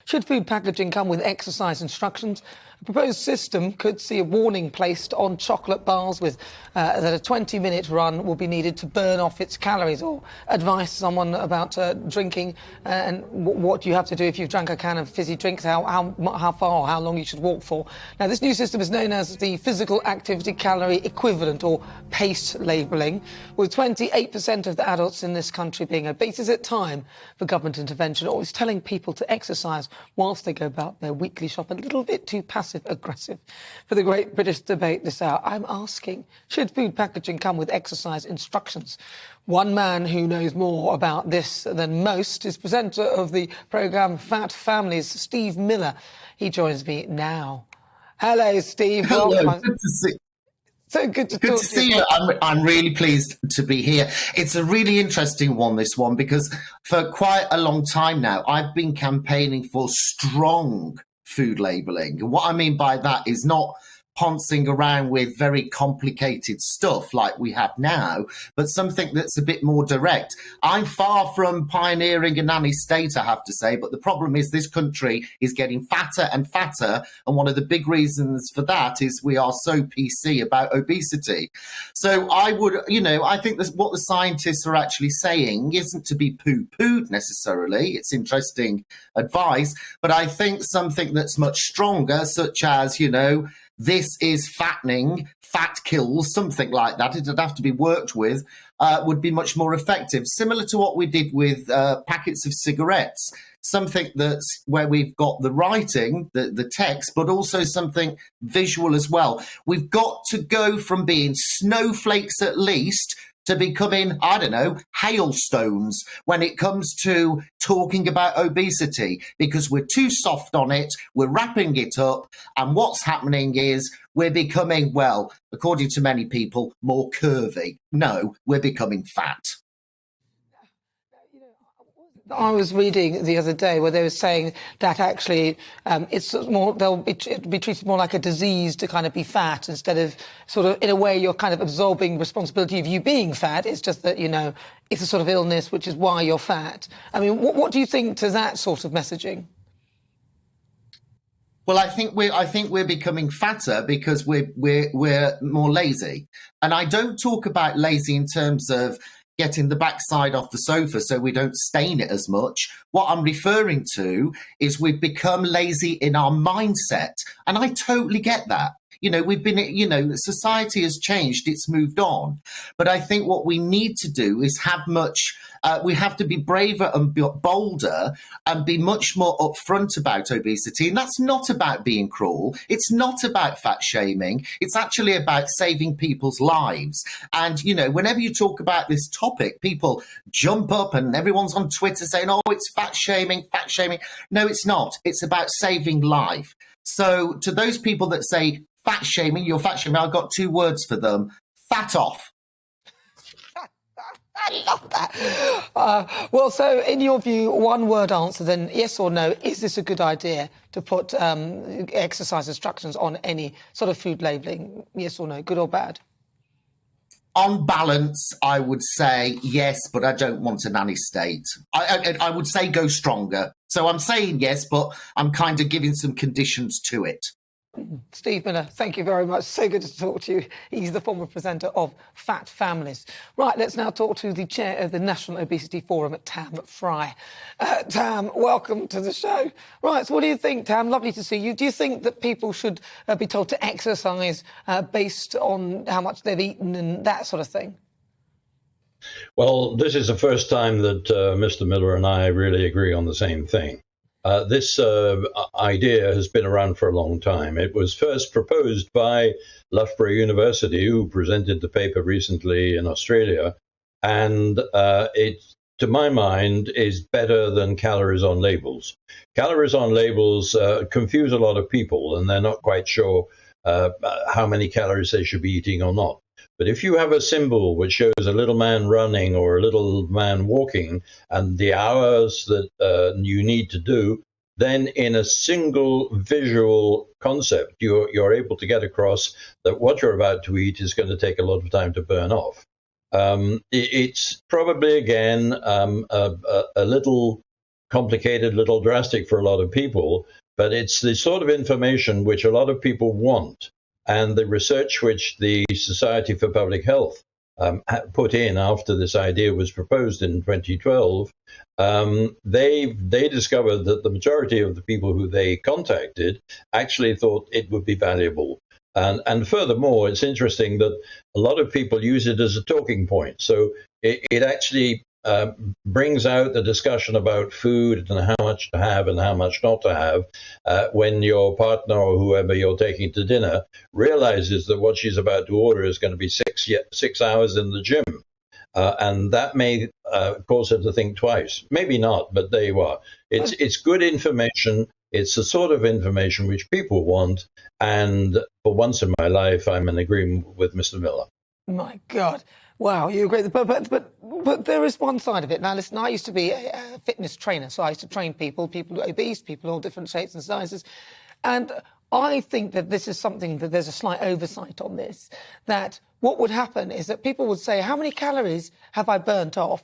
Should food packaging come with exercise instructions? A proposed system could see a warning placed on chocolate bars with that a 20-minute run will be needed to burn off its calories, or advice to someone about drinking and what you have to do if you've drank a can of fizzy drinks, how far or how long you should walk for. Now, this new system is known as the Physical Activity Calorie Equivalent, or PACE labelling. With 28% of the adults in this country being obese, is it time for government intervention, or is telling people to exercise whilst they go about their weekly shop a little bit too passive-aggressive? For the Great British Debate this hour, I'm asking, should food packaging come with exercise instructions? One man who knows more about this than most is presenter of the programme Fat Families, Steve Miller. He joins me now. Hello, Steve. Hello, welcome. good to see. So good to Good talk to see you. I'm really pleased to be here. It's a really interesting one, this one, because for quite a long time now, I've been campaigning for strong food labelling. And what I mean by that is not poncing around with very complicated stuff like we have now, but something that's a bit more direct. I'm far from pioneering a nanny state, I have to say, but the problem is this country is getting fatter and fatter, and one of the big reasons for that is we are so PC about obesity. So I think that what the scientists are actually saying isn't to be poo-pooed necessarily. It's interesting advice, but I think something that's much stronger, such as, this is fattening, fat kills, something like that. It'd have to be worked with, would be much more effective. Similar to what we did with packets of cigarettes, something that's where we've got the writing, the text, but also something visual as well. We've got to go from being snowflakes at least to becoming, hailstones when it comes to talking about obesity, because we're too soft on it, we're wrapping it up, and what's happening is we're becoming, well, according to many people, more curvy. No, we're becoming fat. I was reading the other day where they were saying that actually it'll be treated more like a disease to kind of be fat, instead of sort of, in a way, you're kind of absorbing responsibility of you being fat. It's just that, it's a sort of illness, which is why you're fat. I mean, what do you think to that sort of messaging? Well, I think we're becoming fatter because we're more lazy. And I don't talk about lazy in terms of getting the backside off the sofa so we don't stain it as much. What I'm referring to is we've become lazy in our mindset. And I totally get that. Society has changed, it's moved on. But I think what we need to do is we have to be braver and bolder and be much more upfront about obesity. And that's not about being cruel. It's not about fat shaming. It's actually about saving people's lives. And, whenever you talk about this topic, people jump up and everyone's on Twitter saying, oh, it's fat shaming. No, it's not. It's about saving life. So to those people that say, you're fat shaming, I've got two words for them: fat off. I love that. Well, so in your view, one word answer then, yes or no, is this a good idea to put exercise instructions on any sort of food labelling? Yes or no, good or bad? On balance, I would say yes, but I don't want a nanny state. I would say go stronger. So I'm saying yes, but I'm kind of giving some conditions to it. Steve Miller, thank you very much. So good to talk to you. He's the former presenter of Fat Families. Right, let's now talk to the chair of the National Obesity Forum, Tam Fry. Tam, welcome to the show. Right, so what do you think, Tam? Lovely to see you. Do you think that people should be told to exercise based on how much they've eaten and that sort of thing? Well, this is the first time that Mr. Miller and I really agree on the same thing. This idea has been around for a long time. It was first proposed by Loughborough University, who presented the paper recently in Australia, and it, to my mind, is better than calories on labels. Calories on labels confuse a lot of people, and they're not quite sure how many calories they should be eating or not. But if you have a symbol which shows a little man running or a little man walking and the hours that you need to do, then in a single visual concept, you're able to get across that what you're about to eat is going to take a lot of time to burn off. It's probably, again, a little complicated, a little drastic for a lot of people, but it's the sort of information which a lot of people want. And the research which the Society for Public Health put in after this idea was proposed in 2012, they discovered that the majority of the people who they contacted actually thought it would be valuable. And furthermore, it's interesting that a lot of people use it as a talking point. So it actually brings out the discussion about food and how much to have and how much not to have when your partner or whoever you're taking to dinner realizes that what she's about to order is going to be 6 hours in the gym. And that may cause her to think twice. Maybe not, but there you are. It's good information. It's the sort of information which people want. And for once in my life, I'm in agreement with Mr. Miller. My God. Wow, you agree. But there is one side of it. Now, listen, I used to be a fitness trainer, so I used to train people obese, people all different shapes and sizes. And I think that this is something that there's a slight oversight on this, that what would happen is that people would say, how many calories have I burnt off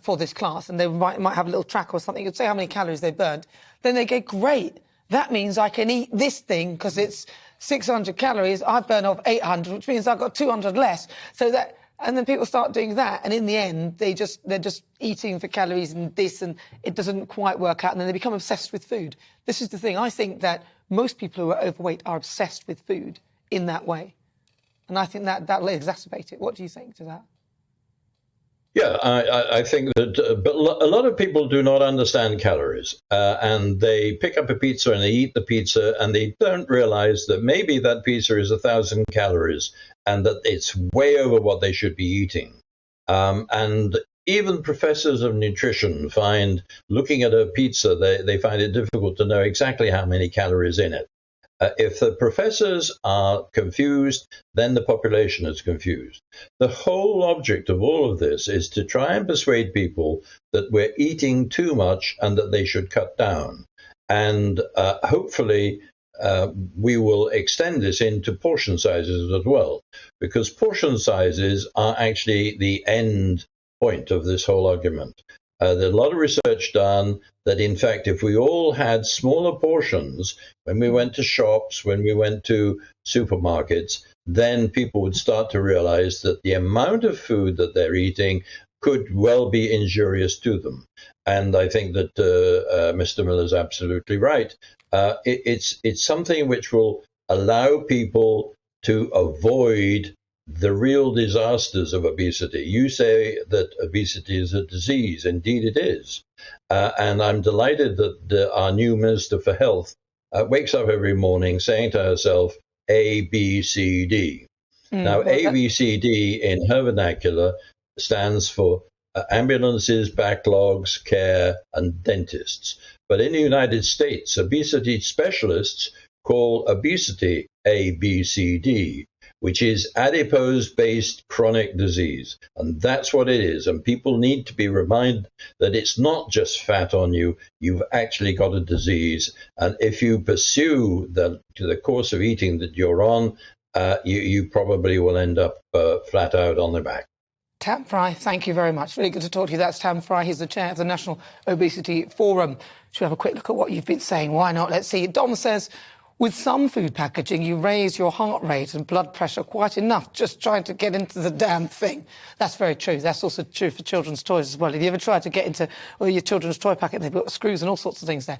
for this class? And they might have a little track or something. You'd say how many calories they burnt. Then they go, great, that means I can eat this thing because it's 600 calories. I burn off 800, which means I've got 200 less. So that... And then people start doing that, and in the end, they're just eating for calories and this, and it doesn't quite work out, and then they become obsessed with food. This is the thing. I think that most people who are overweight are obsessed with food in that way, and I think that will exacerbate it. What do you think to that? Yeah, I think that, but a lot of people do not understand calories, and they pick up a pizza and they eat the pizza, and they don't realize that maybe that pizza is 1,000 calories, and that it's way over what they should be eating. And even professors of nutrition find, looking at a pizza, they find it difficult to know exactly how many calories in it. If the professors are confused, then the population is confused. The whole object of all of this is to try and persuade people that we're eating too much and that they should cut down. And hopefully we will extend this into portion sizes as well, because portion sizes are actually the end point of this whole argument. There's a lot of research done that, in fact, if we all had smaller portions when we went to shops, when we went to supermarkets, then people would start to realize that the amount of food that they're eating could well be injurious to them. And I think that Mr. Miller is absolutely right. It's something which will allow people to avoid the real disasters of obesity. You say that obesity is a disease. Indeed it is. And I'm delighted that our new Minister for Health wakes up every morning saying to herself, A, B, C, D. Now, A, B, C, D in her vernacular stands for ambulances, backlogs, care, and dentists. But in the United States, obesity specialists call obesity A, B, C, D, which is adipose-based chronic disease. And that's what it is. And people need to be reminded that it's not just fat on you. You've actually got a disease. And if you pursue the course of eating that you're on, you probably will end up flat out on the back. Tam Fry, thank you very much. Really good to talk to you. That's Tam Fry. He's the chair of the National Obesity Forum. Should we have a quick look at what you've been saying? Why not? Let's see. Dom says, with some food packaging, you raise your heart rate and blood pressure quite enough just trying to get into the damn thing. That's very true. That's also true for children's toys as well. Have you ever tried to get into your children's toy packet? They've got screws and all sorts of things there.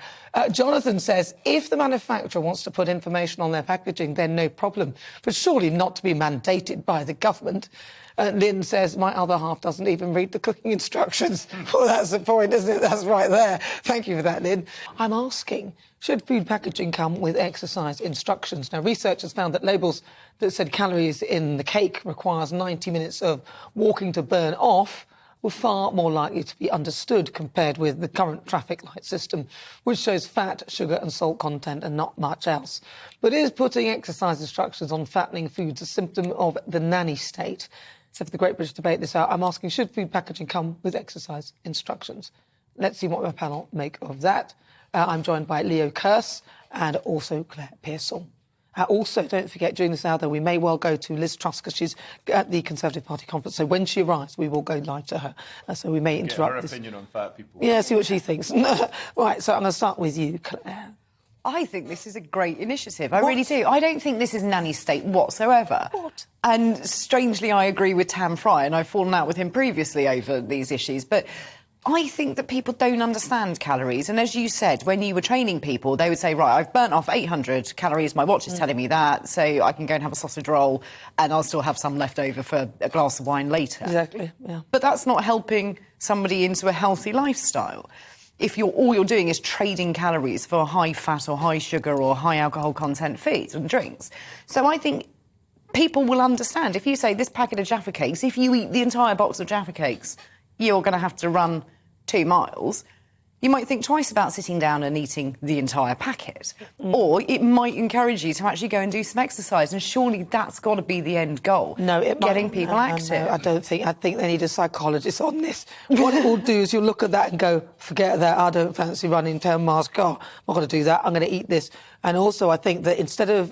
Jonathan says, if the manufacturer wants to put information on their packaging, then no problem, but surely not to be mandated by the government. Lynn says, my other half doesn't even read the cooking instructions. Well, that's the point, isn't it? That's right there. Thank you for that, Lynn. I'm asking, should food packaging come with exercise instructions? Now, research has found that labels that said calories in the cake requires 90 minutes of walking to burn off were far more likely to be understood compared with the current traffic light system, which shows fat, sugar and salt content and not much else. But is putting exercise instructions on fattening foods a symptom of the nanny state? So for the Great British Debate this hour, I'm asking, should food packaging come with exercise instructions? Let's see what my panel make of that. I'm joined by Leo Kearse and also Claire Pearsall. Also, don't forget, during this hour, though, we may well go to Liz Truss because she's at the Conservative Party conference. So when she arrives, we will go live to her. So we may interrupt her this. opinion on fat people. Yeah, see what she thinks. Right, so I'm going to start with you, Claire. I think this is a great initiative. I really do. I don't think this is nanny state whatsoever. What? And strangely, I agree with Tam Fry, and I've fallen out with him previously over these issues. But I think that people don't understand calories. And as you said, when you were training people, they would say, right, I've burnt off 800 calories. My watch is telling me that. So I can go and have a sausage roll and I'll still have some left over for a glass of wine later. Exactly, yeah. But that's not helping somebody into a healthy lifestyle. If all you're doing is trading calories for high fat or high sugar or high alcohol content foods and drinks. So I think people will understand. If you say this packet of Jaffa cakes, if you eat the entire box of Jaffa cakes, you're going to have to run 2 miles, you might think twice about sitting down and eating the entire packet. Or it might encourage you to actually go and do some exercise, and surely that's got to be the end goal. No, getting people active. No, I don't think. I think they need a psychologist on this. What it will do is you'll look at that and go, forget that, I don't fancy running 10 miles. God, I'm not going to do that. I'm going to eat this. And also, I think that instead of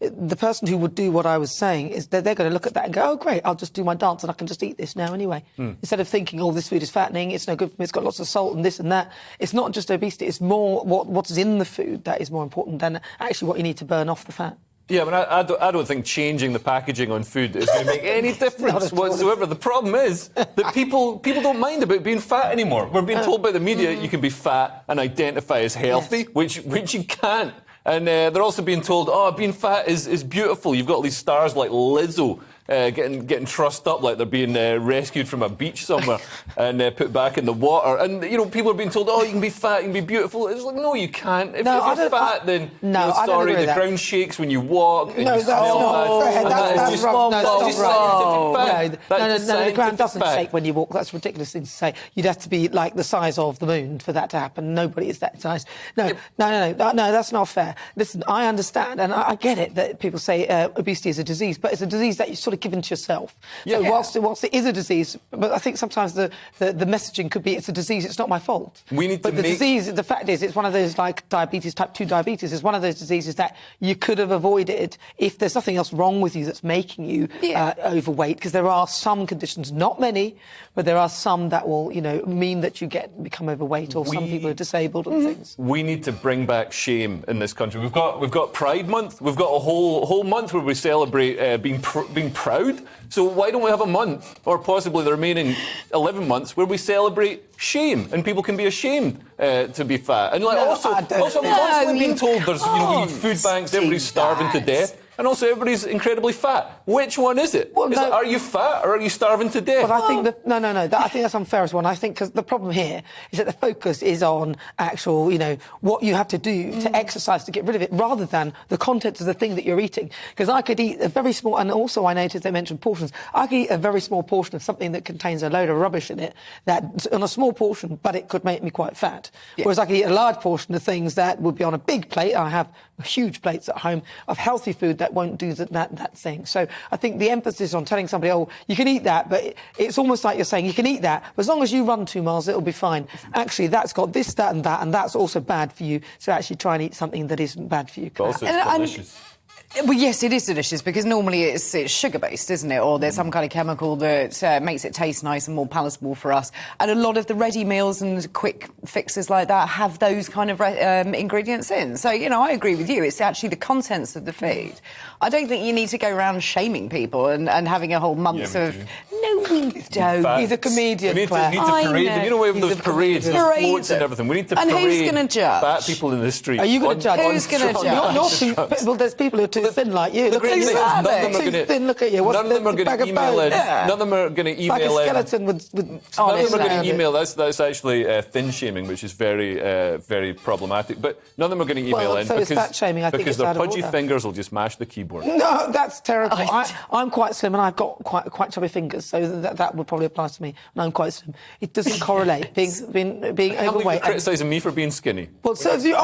the person who would do what I was saying, is that they're going to look at that and go, oh, great, I'll just do my dance and I can just eat this now anyway. Instead of thinking, oh, this food is fattening, it's no good for me, it's got lots of salt and this and that. It's not just obesity, it's more what's in the food that is more important than actually what you need to burn off the fat. Yeah, but I don't think changing the packaging on food is going to make any difference whatsoever. The problem is that people don't mind about being fat anymore. We're being told by the media you can be fat and identify as healthy, which you can't. And they're also being told, oh, being fat is beautiful. You've got all these stars like Lizzo getting trussed up like they're being rescued from a beach somewhere and put back in the water. And, you know, people are being told, oh, you can be fat, you can be beautiful. It's like, no, you can't. If you're fat, then, sorry, the ground shakes when you walk and you smell bad. That's wrong. No, the ground doesn't fact. shake when you walk. That's a ridiculous thing to say. You'd have to be like the size of the moon for that to happen. Nobody is that size. No, that's not fair. Listen, I understand, and I get it that people say obesity is a disease, but it's a disease that you sort of given to yourself. So whilst it is a disease, but I think sometimes the messaging could be it's a disease, it's not my fault. Disease, the fact is, it's one of those like diabetes, type 2 diabetes, is one of those diseases that you could have avoided if there's nothing else wrong with you that's making you overweight, because there are some conditions, not many, but there are some that will, mean that you become overweight, or some people are disabled and things. We need to bring back shame in this country. We've got Pride Month. We've got a whole month where we celebrate being proud. So why don't we have a month, or possibly the remaining 11 months, where we celebrate shame and people can be ashamed to be fat? And also I'm constantly being told there's we need food banks, everybody's starving to death. And also, everybody's incredibly fat. Which one is it? Are you fat or are you starving to death? But I think I think that's unfair as one. I think because the problem here is that the focus is on actual, what you have to do to exercise to get rid of it, rather than the contents of the thing that you're eating. Because I could eat a very small, and also I noticed they mentioned portions. I could eat a very small portion of something that contains a load of rubbish in it, that on a small portion, but it could make me quite fat. Yeah. Whereas I could eat a large portion of things that would be on a big plate. I have huge plates at home of healthy food that won't do that thing. So I think the emphasis on telling somebody, oh, you can eat that, but it's almost like you're saying you can eat that, but as long as you run 2 miles, it'll be fine. Actually, that's got this, that, and that's also bad for you. So actually try and eat something that isn't bad for you. But also it's delicious. Well, yes, it is delicious, because normally it's sugar-based, isn't it? Or there's some kind of chemical that makes it taste nice and more palatable for us. And a lot of the ready meals and quick fixes like that have those kind of ingredients in. So, I agree with you. It's actually the contents of the food. I don't think you need to go around shaming people and having a whole month of... No, we don't. He's a comedian, we need Claire. to parade them. We have those parades and floats and everything. We need to parade who's going to judge? fat people in the street. Are you going to judge? Who's going to judge? Well, there's people who are too thin like you. Look at you. None of them are going to email in. None of them are going to email in. Like a skeleton with none of them are going to email. That's actually thin shaming, which is very, very problematic. But none of them are going to email in because fat shaming, I think, because their pudgy fingers will just mash the keyboard. No, that's terrible. I'm quite slim and I've got quite chubby fingers, so that would probably apply to me. And I'm quite slim. It doesn't correlate. being overweight. Criticising me for being skinny. Well, so you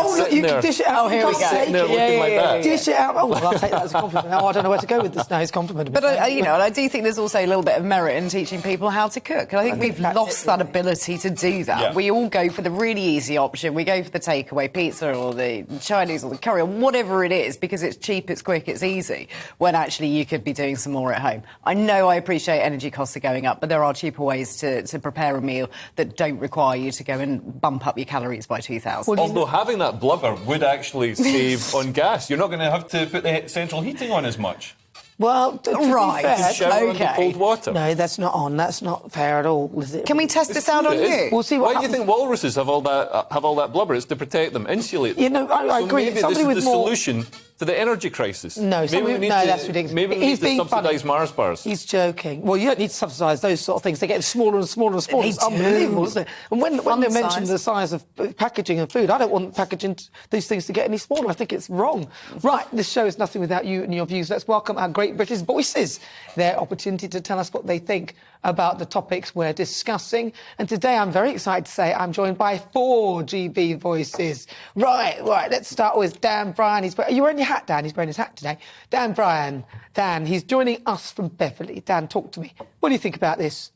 can dish it out. Here we go. Sitting there looking like that. Dish it out. Oh, well, I'll take that as a compliment. Oh, I don't know where to go with this now. It's a compliment. But and I do think there's also a little bit of merit in teaching people how to cook. And I think we've lost that ability to do that. Yeah. We all go for the really easy option. We go for the takeaway pizza or the Chinese or the curry or whatever it is because it's cheap, it's quick, it's easy. When actually you could be doing some more at home. I know I appreciate energy costs are going up, but there are cheaper ways to prepare a meal that don't require you to go and bump up your calories by 2,000. Although having that blubber would actually save on gas. You're not going to have to put the central heating on as much. Well, to Right. be fair, Shower under cold water. no, that's not on. That's not fair at all, is it? Can we test this out on It is. you? We'll see what Why do you happens. think walruses have all that blubber? It's to protect them, insulate them. You know, I So agree. Maybe Somebody this with is the more- solution to the energy crisis. No, maybe we need that's ridiculous. Maybe we He's need to being subsidise funny. Mars bars. He's joking. Well, you don't need to subsidise those sort of things. They're getting smaller and smaller and smaller. They It's do. unbelievable, isn't it? And when they mention size. the size of packaging and food, I don't want packaging these things to get any smaller. I think it's wrong. Right, this show is nothing without you and your views. Let's welcome our great British voices. Their opportunity to tell us what they think about the topics we're discussing. And today I'm very excited to say I'm joined by 4 GB voices. Right, let's start with Dan Bryan. Are you wearing your hat, Dan? He's wearing his hat today. Dan Bryan. Dan, he's joining us from Beverley. Dan, talk to me. What do you think about this?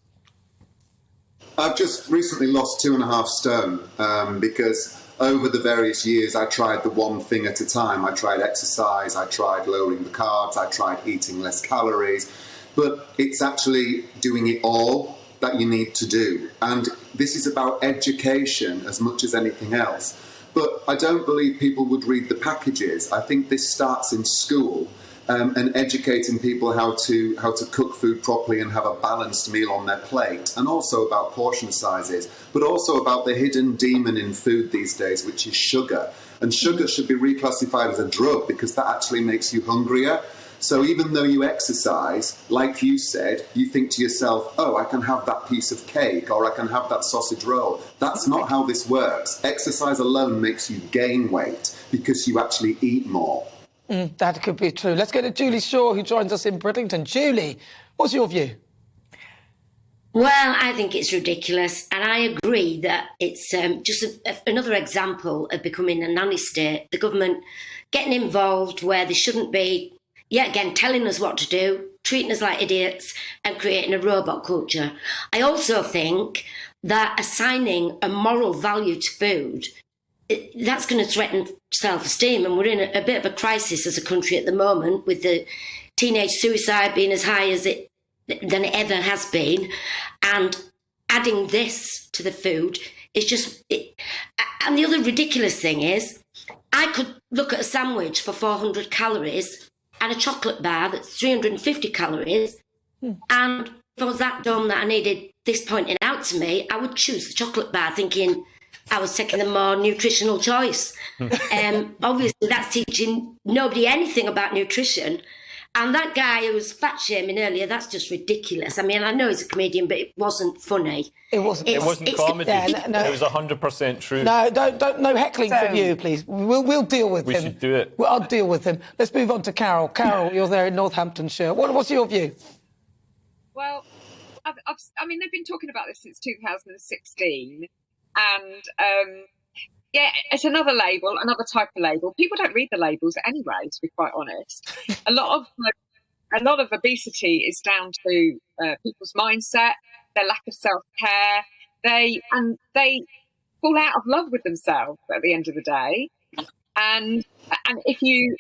I've just recently lost 2.5 stone because over the various years I tried the one thing at a time. I tried exercise, I tried lowering the carbs, I tried eating less calories, but it's actually doing it all that you need to do. And this is about education as much as anything else. But I don't believe people would read the packages. I think this starts in school. And educating people how to cook food properly and have a balanced meal on their plate, and also about portion sizes, but also about the hidden demon in food these days, which is sugar. And sugar should be reclassified as a drug because that actually makes you hungrier. So even though you exercise, like you said, you think to yourself, oh, I can have that piece of cake or I can have that sausage roll. That's not how this works. Exercise alone makes you gain weight because you actually eat more. That could be true. Let's go to Julie Shaw, who joins us in Bridlington. Julie, what's your view? Well, I think it's ridiculous, and I agree that it's just another example of becoming a nanny state. The government getting involved where they shouldn't be, yet again telling us what to do, treating us like idiots, and creating a robot culture. I also think that assigning a moral value to food, that's going to threaten self-esteem, and we're in a bit of a crisis as a country at the moment with the teenage suicide being as high as than it ever has been, and adding this to the food is just... And the other ridiculous thing is, I could look at a sandwich for 400 calories and a chocolate bar that's 350 calories, and if I was that dumb that I needed this pointing out to me, I would choose the chocolate bar thinking I was taking the more nutritional choice. Obviously, that's teaching nobody anything about nutrition. And that guy who was fat shaming earlier, that's just ridiculous. I mean, I know he's a comedian, but it wasn't funny. It wasn't. It wasn't comedy. No. It was 100% true. No, no heckling from you, please. We'll deal with him. We should do it. Well, I'll deal with him. Let's move on to Carol. Carol, you're there in Northamptonshire. What's your view? Well, I mean, they've been talking about this since 2016. And, yeah, it's another label, another type of label. People don't read the labels anyway, to be quite honest. A lot of obesity is down to people's mindset, their lack of self-care. They fall out of love with themselves at the end of the day. And if you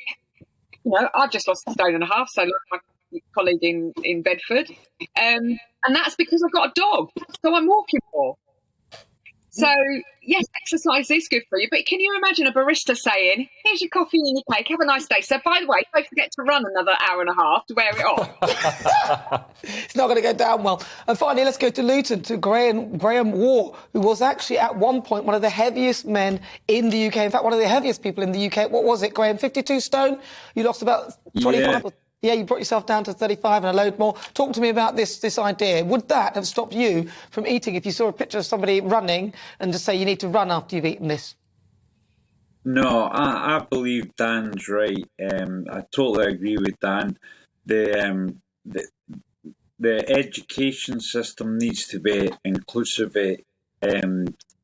know, I've just lost 1.5 stone, so like my colleague in Bedford. And that's because I've got a dog, so I'm walking more. So, yes, exercise is good for you, but can you imagine a barista saying, here's your coffee and your cake, have a nice day. So, by the way, don't forget to run another 1.5 hours to wear it off. It's not going to go down well. And finally, let's go to Luton, to Graham Waugh, who was actually at one point one of the heaviest men in the UK. In fact, one of the heaviest people in the UK. What was it, Graham? 52 stone? You lost about 25 Yeah, you brought yourself down to 35 and a load more. Talk to me about this idea. Would that have stopped you from eating if you saw a picture of somebody running and just say you need to run after you've eaten this? No, I believe Dan's right. I totally agree with Dan. The the education system needs to be inclusive of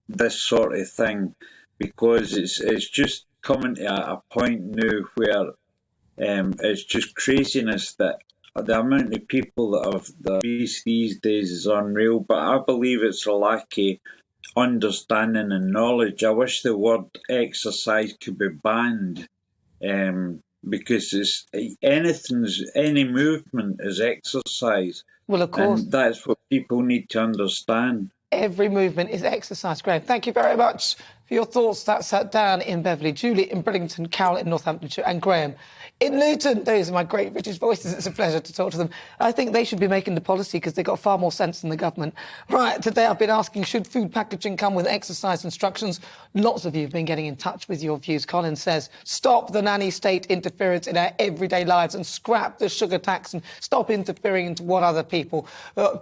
this sort of thing, because it's just coming to a point now where it's just craziness that the amount of people that have the obese these days is unreal. But I believe it's a lack of understanding and knowledge. I wish the word exercise could be banned, because any movement is exercise. Well, of course. And that's what people need to understand. Every movement is exercise, Graham. Thank you very much for your thoughts. That's Dan in Beverley, Julie in Bridlington, Carol in Northamptonshire, and Graham in Luton. Those are my great British voices. It's a pleasure to talk to them. I think they should be making the policy because they've got far more sense than the government. Right, today I've been asking, should food packaging come with exercise instructions? Lots of you have been getting in touch with your views. Colin says, stop the nanny state interference in our everyday lives and scrap the sugar tax and stop interfering into what other people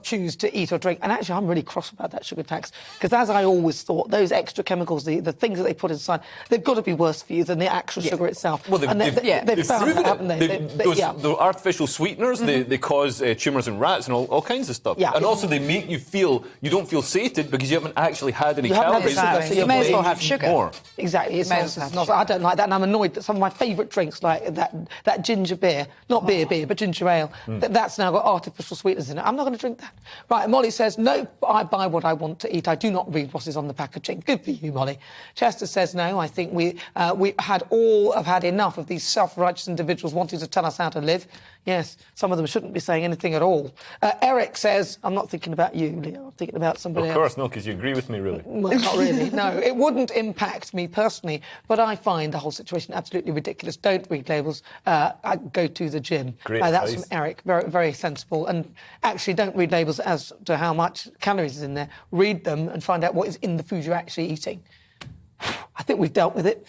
choose to eat or drink. And actually, I'm really cross about that sugar tax because, as I always thought, those extra chemicals, the things that they put inside, they've got to be worse for you than the actual sugar itself. Well, they've found that, haven't they? The artificial sweeteners, they cause tumours in rats and all kinds of stuff. Yeah. And also they make you don't feel sated because you haven't actually had any You haven't had the calories. sugar, so you may as well blame have sugar. More. Exactly. It's May not, as well it's have not, I don't like that, and I'm annoyed that some of my favourite drinks, like that ginger beer, not beer, but ginger ale, that's now got artificial sweeteners in it. I'm not going to drink that. Right, Molly says, no, I buy what I want to eat. I do not read what is on the packaging. Good for you, Molly. Chester says, no, I think we have had enough of these self-righteous individuals wanting to tell us how to live. Yes, some of them shouldn't be saying anything at all. Eric says, I'm not thinking about you, Leo, I'm thinking about somebody else. Of course, no, because you agree with me, really. Well, not really, no. It wouldn't impact me personally, but I find the whole situation absolutely ridiculous. Don't read labels. I go to the gym. Great That's advice. from Eric. Very, very sensible. And actually, don't read labels as to how much calories is in there. Read them and find out what is in the food you're actually eating. I think we've dealt with it.